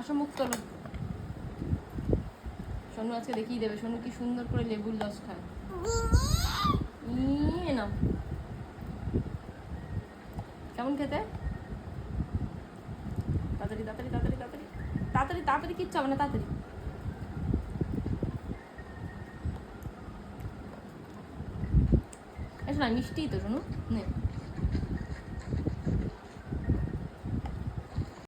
আসো মুখ তোলো। সোনু আজকে দেখিয়ে দেবে সোনু কি সুন্দর করে লেবুর রস খায়। নাও কেমন খেতে? তাড়াতাড়ি তাড়াতাড়ি তাড়াতাড়ি তাড়াতাড়ি তাড়াতাড়ি তাড়াতাড়ি কিচ্ছু হবে না, তাড়াতাড়ি। এসো না, মিষ্টি তো শোনো, নে